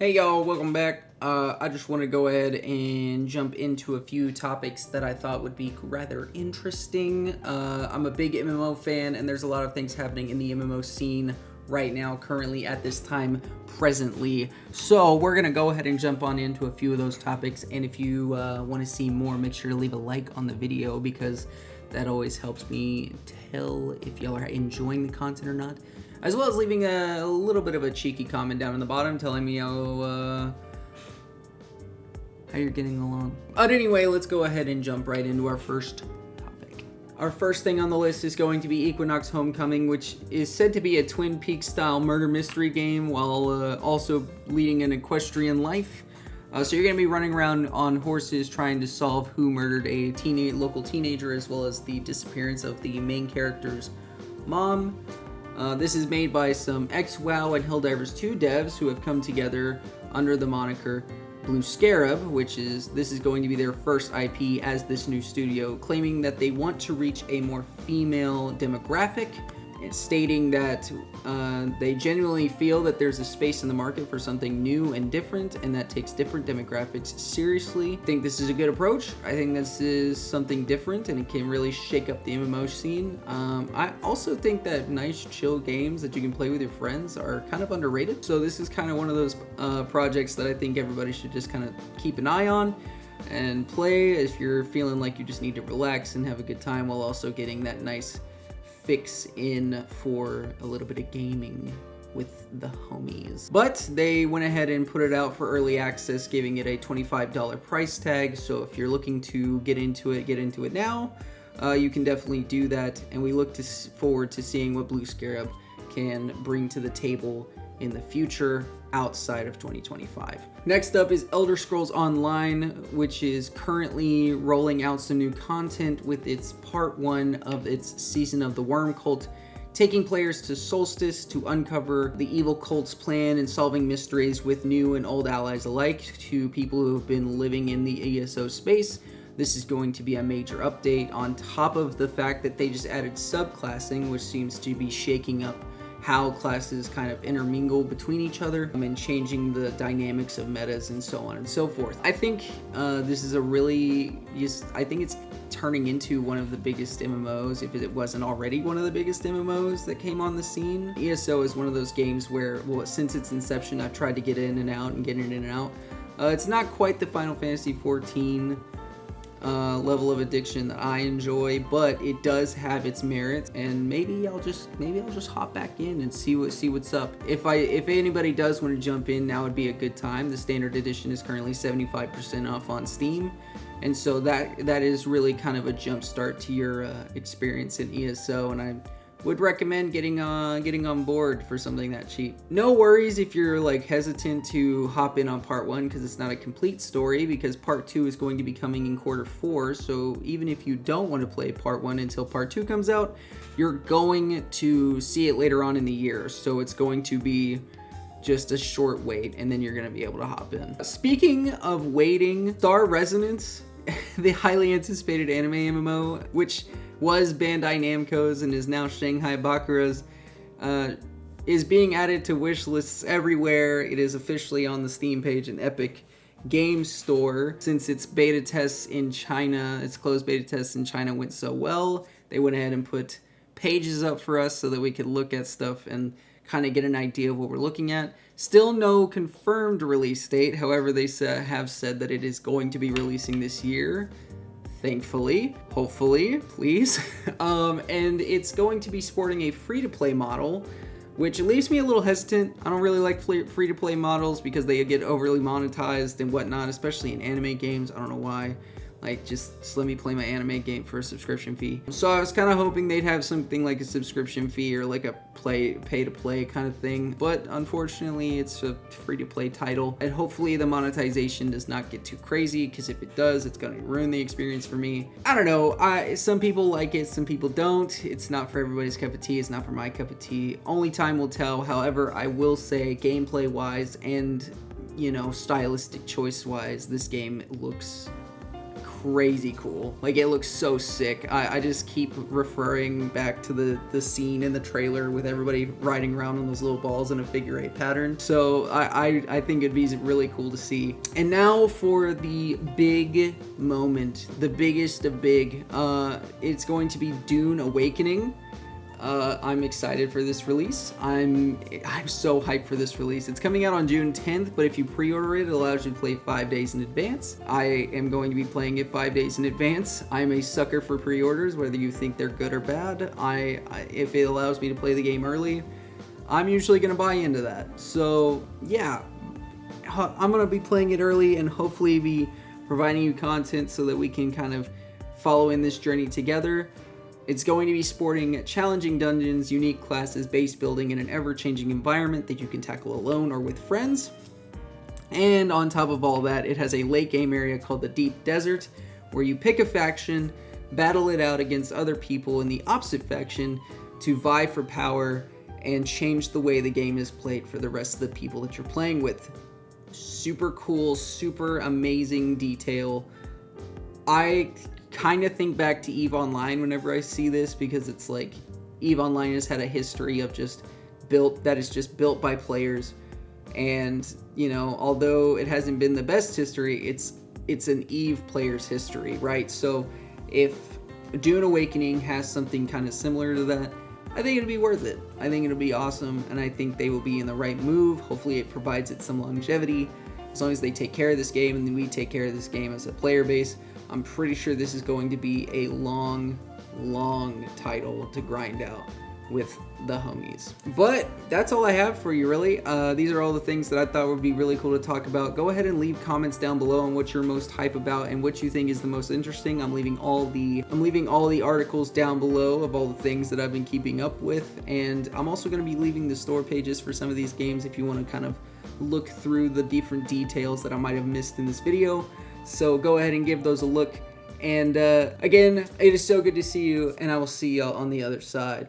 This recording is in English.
Hey y'all, welcome back. I just want to go ahead and jump into a few topics that I thought would be rather interesting. I'm a big MMO fan, and there's a lot of things happening in the MMO scene right now, currently at this time, presently. So we're going to go ahead and jump on into a few of those topics, and if you want to see more, make sure to leave a like on the video, because that always helps me tell if y'all are enjoying the content or not. As well as leaving a little bit of a cheeky comment down in the bottom telling me how you're getting along. But anyway, let's go ahead and jump right into our first topic. Our first thing on the list is going to be Equinox Homecoming, which is said to be a Twin Peaks style murder mystery game while also leading an equestrian life. So you're going to be running around on horses trying to solve who murdered a local teenager, as well as the disappearance of the main character's mom. This is made by some ex-WoW and Helldivers 2 devs who have come together under the moniker Blue Scarab, this is going to be their first IP as this new studio, claiming that they want to reach a more female demographic, and stating that they genuinely feel that there's a space in the market for something new and different, and that takes different demographics seriously. I think this is a good approach. I think this is something different, and it can really shake up the MMO scene. I also think that nice, chill games that you can play with your friends are kind of underrated. So this is kind of one of those projects that I think everybody should just kind of keep an eye on and play if you're feeling like you just need to relax and have a good time while also getting that nice fix in for a little bit of gaming with the homies. But they went ahead and put it out for early access, giving it a $25 price tag. So if you're looking to get into it now. You can definitely do that, and we look forward to seeing what Blue Scarab can bring to the table in the future outside of 2025. Next up is Elder Scrolls Online, which is currently rolling out some new content with its part 1 of its Season of the Worm Cult, taking players to Solstice to uncover the evil cult's plan and solving mysteries with new and old allies alike to people who have been living in the ESO space. This is going to be a major update on top of the fact that they just added subclassing, which seems to be shaking up how classes kind of intermingle between each other and changing the dynamics of metas and so on and so forth. I think this is I think it's turning into one of the biggest MMOs, if it wasn't already one of the biggest MMOs that came on the scene. ESO is one of those games where, well, since its inception, I've tried to get in and out and get in and out. It's not quite the Final Fantasy XIV level of addiction that I enjoy, but it does have its merits, and maybe I'll just hop back in and see what's up. If anybody does want to jump in, now would be a good time. The standard edition is currently 75% off on Steam, and so that is really kind of a jump start to your experience in ESO, and I would recommend getting on board for something that cheap. No worries if you're like hesitant to hop in on part 1, because it's not a complete story, because part 2 is going to be coming in Q4. So even if you don't want to play part 1 until part 2 comes out, you're going to see it later on in the year. So it's going to be just a short wait, and then you're going to be able to hop in. Speaking of waiting, Star Resonance, the highly anticipated anime MMO, which was Bandai Namco's and is now Shanghai Bakura's, is being added to wish lists everywhere. It is officially on the Steam page and Epic Games Store. Since its beta tests in China, its closed beta tests in China went so well, they went ahead and put pages up for us so that we could look at stuff and kind of get an idea of what we're looking at. Still no confirmed release date, however they have said that it is going to be releasing this year. Thankfully, hopefully, please. And it's going to be sporting a free-to-play model, which leaves me a little hesitant. I don't really like free-to-play models because they get overly monetized and whatnot, especially in anime games. I don't know why. Like, just let me play my anime game for a subscription fee. So I was kind of hoping they'd have something like a subscription fee or like a pay-to-play kind of thing. But unfortunately, it's a free-to-play title. And hopefully the monetization does not get too crazy, because if it does, it's going to ruin the experience for me. I don't know. Some people like it, some people don't. It's not for everybody's cup of tea. It's not for my cup of tea. Only time will tell. However, I will say gameplay-wise and, stylistic choice-wise, this game looks crazy cool. Like, it looks so sick. I just keep referring back to the scene in the trailer with everybody riding around on those little balls in a figure 8 pattern. So I think it'd be really cool to see. And now for the big moment, the biggest of big. It's going to be Dune Awakening. I'm excited for this release. I'm so hyped for this release. It's coming out on June 10th, but if you pre-order it, it allows you to play 5 days in advance. I am going to be playing it 5 days in advance. I'm a sucker for pre-orders, whether you think they're good or bad. If it allows me to play the game early, I'm usually going to buy into that. So yeah, I'm going to be playing it early and hopefully be providing you content so that we can kind of follow in this journey together. It's going to be sporting challenging dungeons, unique classes, base building in an ever-changing environment that you can tackle alone or with friends. And on top of all that, it has a late game area called the Deep Desert, where you pick a faction, battle it out against other people in the opposite faction to vie for power and change the way the game is played for the rest of the people that you're playing with. Super cool, super amazing detail. I kind of think back to EVE Online whenever I see this, because it's like EVE Online has had a history of just built by players, and you know, although it hasn't been the best history, it's an EVE player's history, right? So if Dune Awakening has something kind of similar to that, I think it'll be worth it. I think it'll be awesome, and I think they will be in the right move. Hopefully it provides it some longevity, as long as they take care of this game and then we take care of this game as a player base. I'm pretty sure this is going to be a long title to grind out with the homies. But that's all I have for you, really. These are all the things that I thought would be really cool to talk about. Go ahead and leave comments down below on what you're most hype about and what you think is the most interesting. I'm leaving all the articles down below of all the things that I've been keeping up with, and I'm also going to be leaving the store pages for some of these games if you want to kind of look through the different details that I might have missed in this video. So go ahead and give those a look. And again, it is so good to see you, and I will see y'all on the other side.